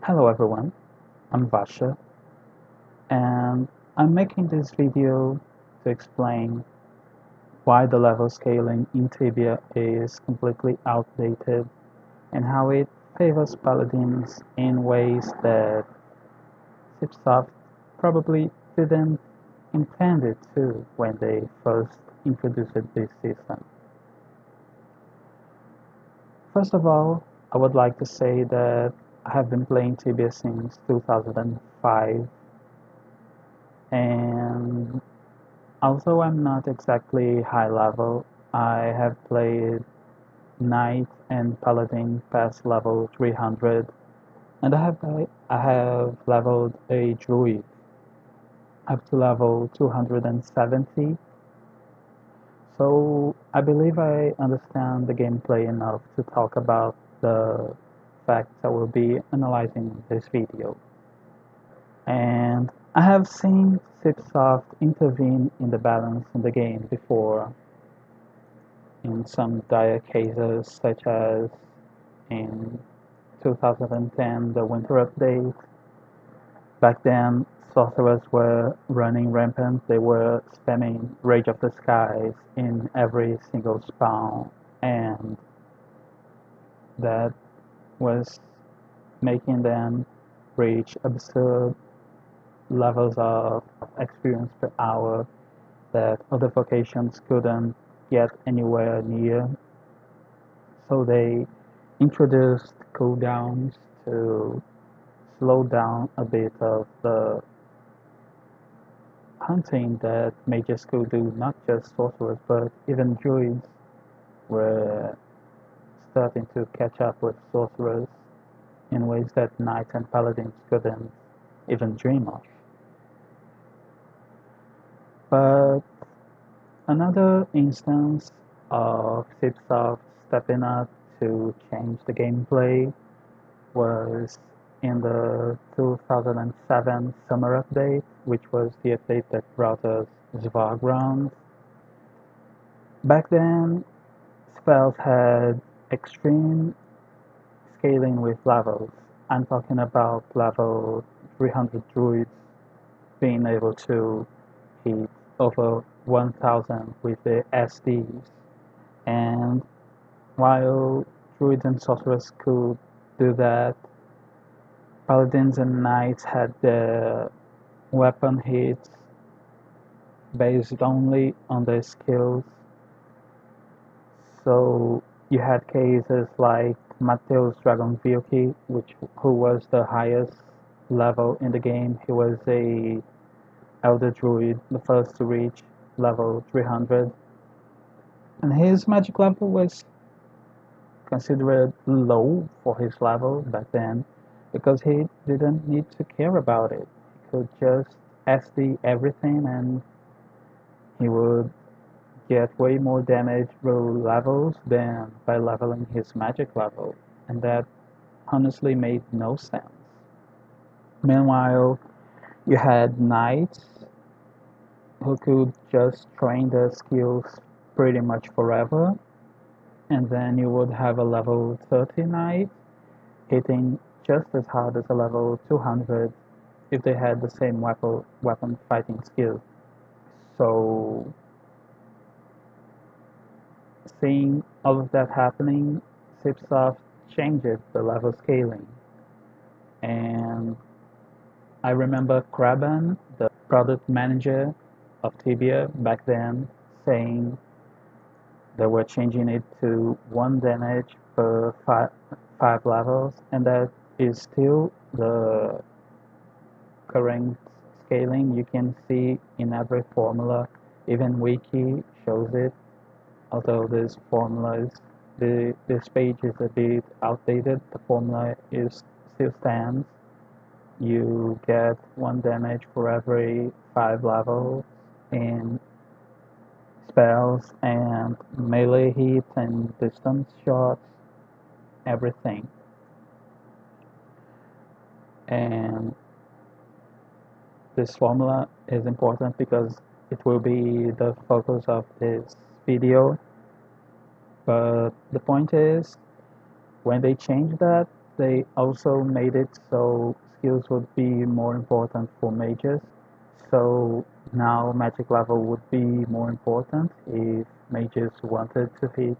Hello everyone, I'm Vasha and I'm making this video to explain why the level scaling in Tibia is completely outdated and how it favors paladins in ways that Cipsoft probably didn't intend it to when they first introduced this system. First of all, I would like to say that I have been playing Tibia since 2005 and although I'm not exactly high level, I have played Knight and Paladin past level 300, and I have leveled a Druid up to level 270. So I believe I understand the gameplay enough to talk about the facts I will be analyzing in this video. And I have seen Cipsoft intervene in the balance in the game before in some dire cases, such as in 2010, the winter update. Back then, sorcerers were running rampant. They were spamming Rage of the Skies in every single spawn, and that was making them reach absurd levels of experience per hour that other vocations couldn't get anywhere near. So they introduced cooldowns to slow down a bit of the hunting that mages could do, not just sorcerers, but even druids were starting to catch up with sorcerers in ways that knights and paladins couldn't even dream of. But another instance of Cipsoft stepping up to change the gameplay was in the 2007 summer update, which was the update that brought us Svargrand. Back then, spells had extreme scaling with levels. I'm talking about level 300 druids being able to hit over 1000 with the SDs. And while druids and sorcerers could do that, paladins and knights had their weapon hits based only on their skills. So you had cases like Mateus Dragonvilki, who was the highest level in the game. He was a Elder Druid, the first to reach level 300. And his magic level was considered low for his level back then because he didn't need to care about it. He could just SD everything and he would get way more damage through levels than by leveling his magic level. And that honestly made no sense. Meanwhile, you had knights who could just train their skills pretty much forever, and then you would have a level 30 knight hitting just as hard as a level 200 if they had the same weapon fighting skill. So seeing all of that happening, Cipsoft changed the level scaling. And I remember Kraban, the product manager of Tibia back then, saying they were changing it to 1 damage per five levels, and that is still the current scaling you can see in every formula. Even Wiki shows it, although this formula is this page is a bit outdated. The formula is still stands. You get 1 damage for every 5 levels in spells and melee hits and distance shots, everything. And this formula is important because it will be the focus of this video. But the point is, when they changed that, they also made it so skills would be more important for mages. So now magic level would be more important if mages wanted to hit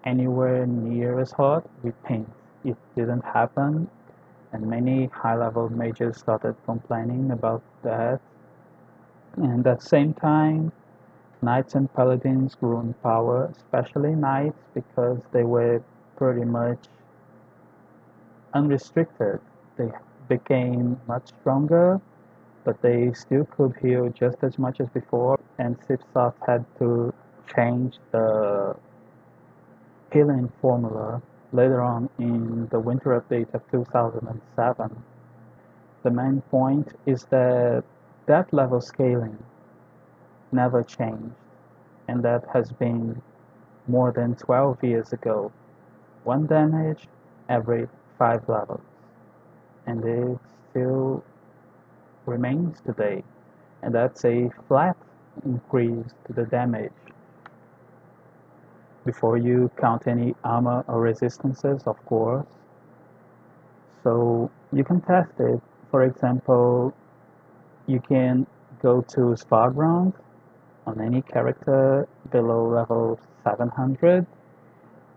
anywhere near as hard with paint. It didn't happen, and many high level mages started complaining about that. And at the same time, knights and paladins grew in power, especially knights, because they were pretty much unrestricted. They became much stronger, but they still could heal just as much as before, and Cipsoft had to change the healing formula later on in the winter update of 2007. The main point is that that level scaling never changed, and that has been more than 12 years ago. One damage every 5 levels, and it still remains today, and that's a flat increase to the damage before you count any armor or resistances, of course. So you can test it. For example, you can go to Sparground on any character below level 700,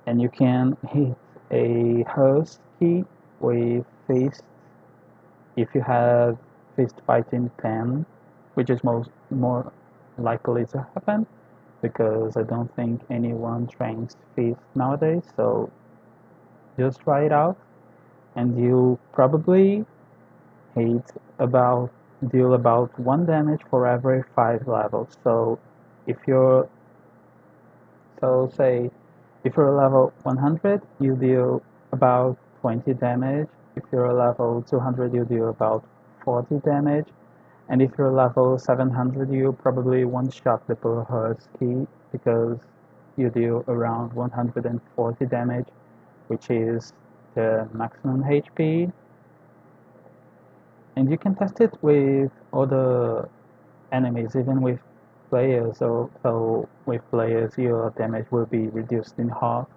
and you can hit a host key with fist if you have fist fighting 10, which is more likely to happen because I don't think anyone trains fist nowadays. So just try it out, and you probably hit about deal about 1 damage for every 5 levels. So if you're say if you're level 100, you deal about 20 damage. If you're level 200, you deal about 40 damage. And if you're level 700, you probably one-shot the Husky because you deal around 140 damage, which is the maximum HP. And you can test it with other enemies, even with players. So with players, your damage will be reduced in half,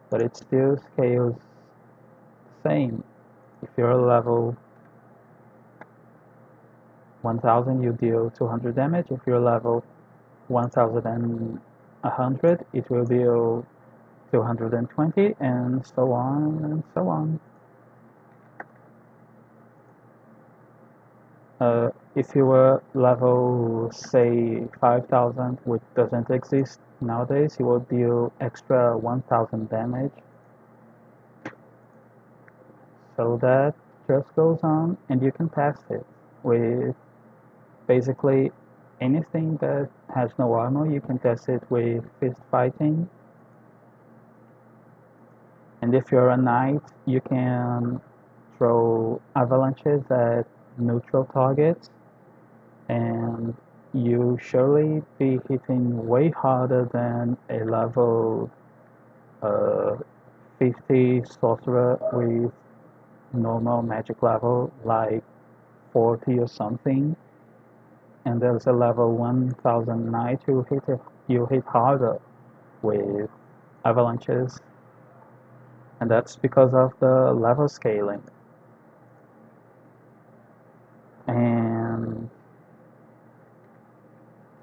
but it still scales the same. If you're level 1000, you deal 200 damage. If you're level 1100, it will deal 220, and so on and so on. If you were level, say, 5000, which doesn't exist nowadays, you will deal extra 1000 damage. So that just goes on, and you can test it with basically anything that has no armor. You can test it with fist fighting. And if you're a knight, you can throw avalanches at neutral targets, and you surely be hitting way harder than a level uh, 50 sorcerer with normal magic level like 40 or something. And there's a level 1000 knight you hit harder with avalanches, and that's because of the level scaling. And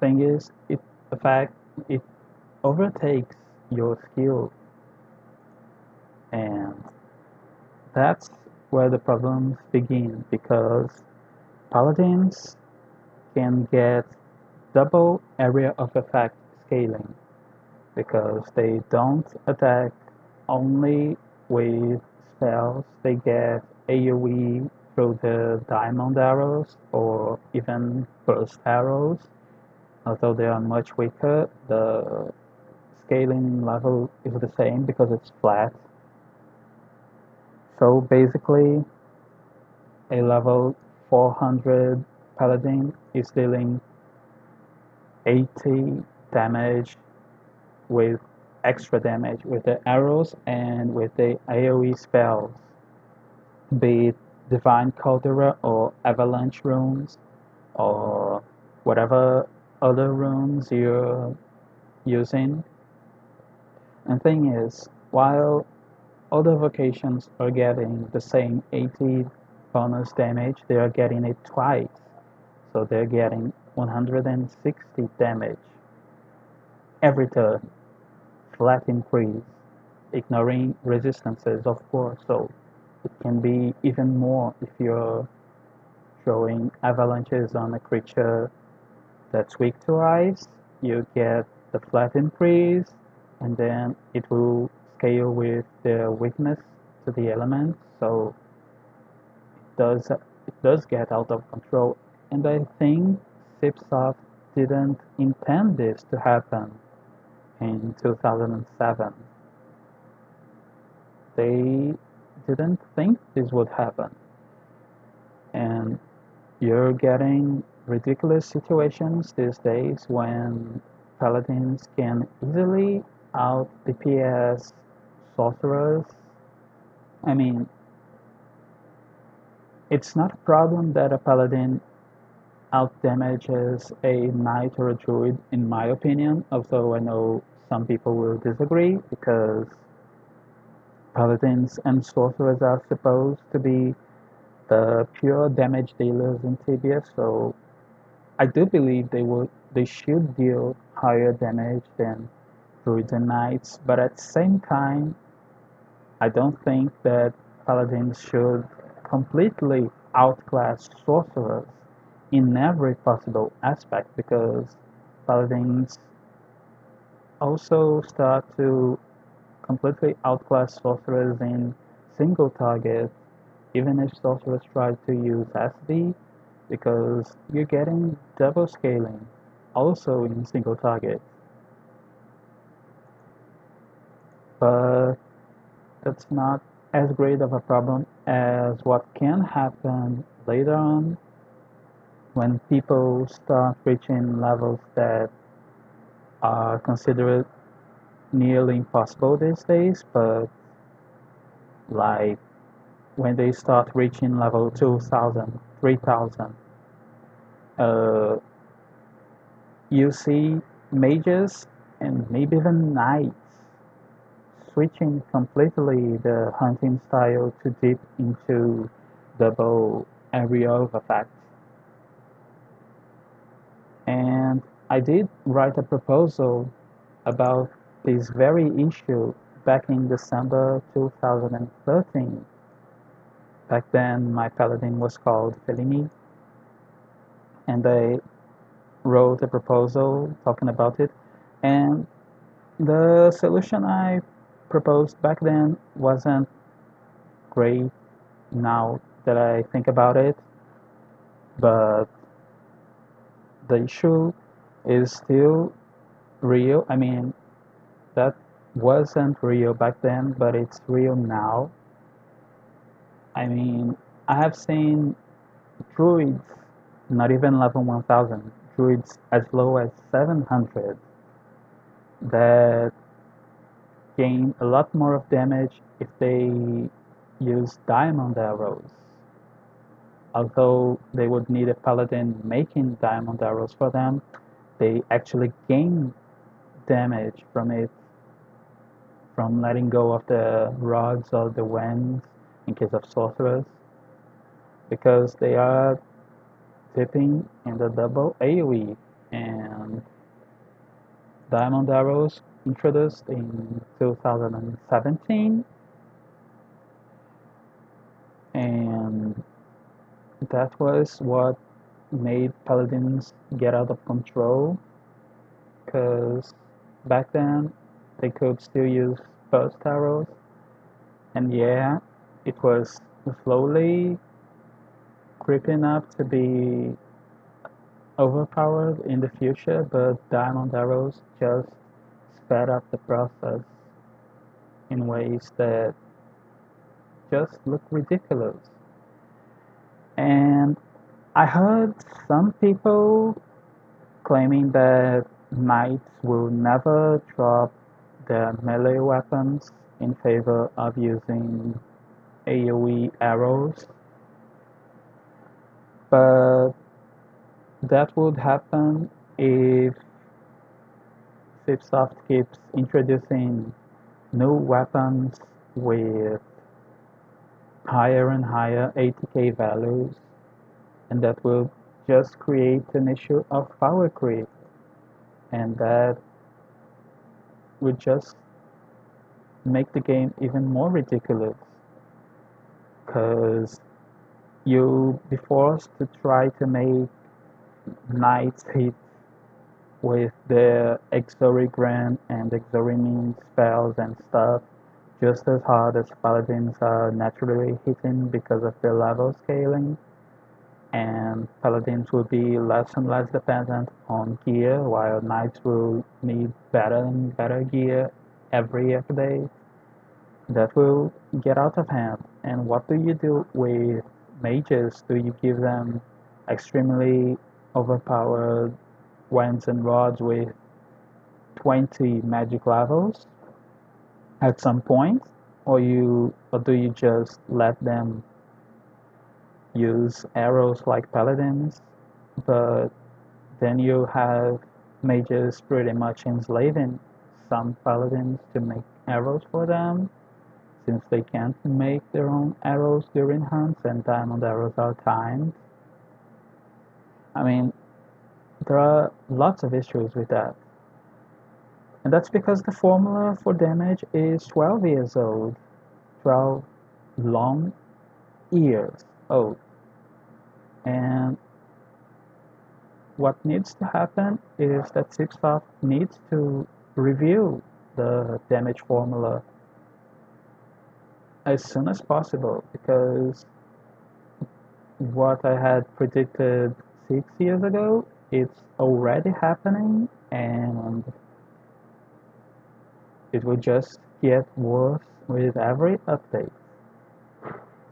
thing is, the fact it overtakes your skill, and that's where the problems begin because paladins can get double area of effect scaling because they don't attack only with spells. They get AoE through the diamond arrows or even burst arrows. Although they are much weaker, the scaling level is the same because it's flat. So basically, a level 400 paladin is dealing 80 damage with extra damage with the arrows and with the AoE spells, be it Divine Caldera or Avalanche runes or whatever other runes you're using. And thing is, while other vocations are getting the same 80 bonus damage, they are getting it twice. So they're getting 160 damage every turn, flat increase, ignoring resistances, of course. So it can be even more if you're throwing avalanches on a creature that's weak to ice. You get the flat increase, and then it will scale with the weakness to the elements. So it does get out of control. And I think Cipsoft didn't intend this to happen in 2007. They didn't think this would happen. And you're getting ridiculous situations these days when paladins can easily out DPS sorcerers. I mean, it's not a problem that a paladin outdamages a knight or a druid, in my opinion, although I know some people will disagree because paladins and sorcerers are supposed to be the pure damage dealers in Tibia, so I do believe they should deal higher damage than druids and knights, but at the same time, I don't think that paladins should completely outclass sorcerers in every possible aspect because paladins also start to completely outclass sorcerers in single target, even if sorcerers try to use SD, because you're getting double scaling also in single target. But that's not as great of a problem as what can happen later on when people start reaching levels that are considered nearly impossible these days, but like when they start reaching level 2000, 3000, uh, you see mages and maybe even knights switching completely the hunting style to dip into double area of effect. And I did write a proposal about this very issue back in December 2013. Back then, my paladin was called Fellini, and I wrote a proposal talking about it. And the solution I proposed back then wasn't great now that I think about it, but the issue is still real. I mean, that wasn't real back then, but it's real now. I mean, I have seen druids, not even level 1000, druids as low as 700 that gain a lot more of damage if they use diamond arrows. Although they would need a paladin making diamond arrows for them, they actually gain damage from it, from letting go of the rods or the wands in case of sorcerers, because they are dipping in the double AoE. And diamond arrows introduced in 2017, and that was what made paladins get out of control, because back then they could still use burst arrows, and yeah, it was slowly creeping up to be overpowered in the future, but diamond arrows just sped up the process in ways that just look ridiculous. And I heard some people claiming that knights will never drop their melee weapons in favor of using AoE arrows, but that would happen if Cipsoft keeps introducing new weapons with higher and higher ATK values, and that will just create an issue of power creep, and that would just make the game even more ridiculous, because you'll be forced to try to make knights hit with their Exorigran and Exorimine spells and stuff just as hard as paladins are naturally hitting because of their level scaling, and paladins will be less and less dependent on gear, while knights will need better and better gear every update. That will get out of hand. And what do you do with mages? Do you give them extremely overpowered wands and rods with 20 magic levels at some point, or do you just let them use arrows like paladins, but then you have mages pretty much enslaving some paladins to make arrows for them, since they can't make their own arrows during hunts and diamond arrows are timed. I mean, there are lots of issues with that. And that's because the formula for damage is 12 years old. 12 long years old. And what needs to happen is that Cipsoft needs to review the damage formula as soon as possible, because what I had predicted 6 years ago, it's already happening, and it will just get worse with every update.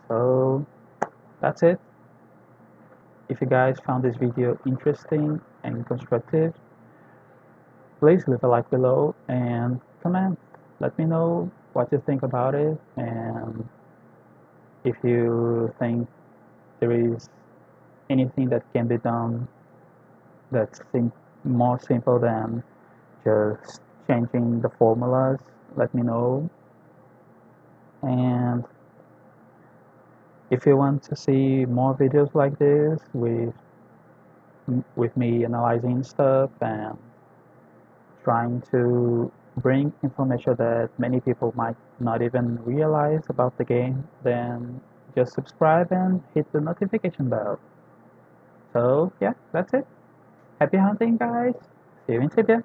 So that's it. If you guys found this video interesting and constructive, please leave a like below and comment. Let me know what you think about it, and if you think there is anything that can be done that's more simple than just changing the formulas, let me know. And if you want to see more videos like this with me analyzing stuff and trying to bring information that many people might not even realize about the game, then just subscribe and hit the notification bell. So yeah, that's it. Happy hunting, guys. See you in Tibia.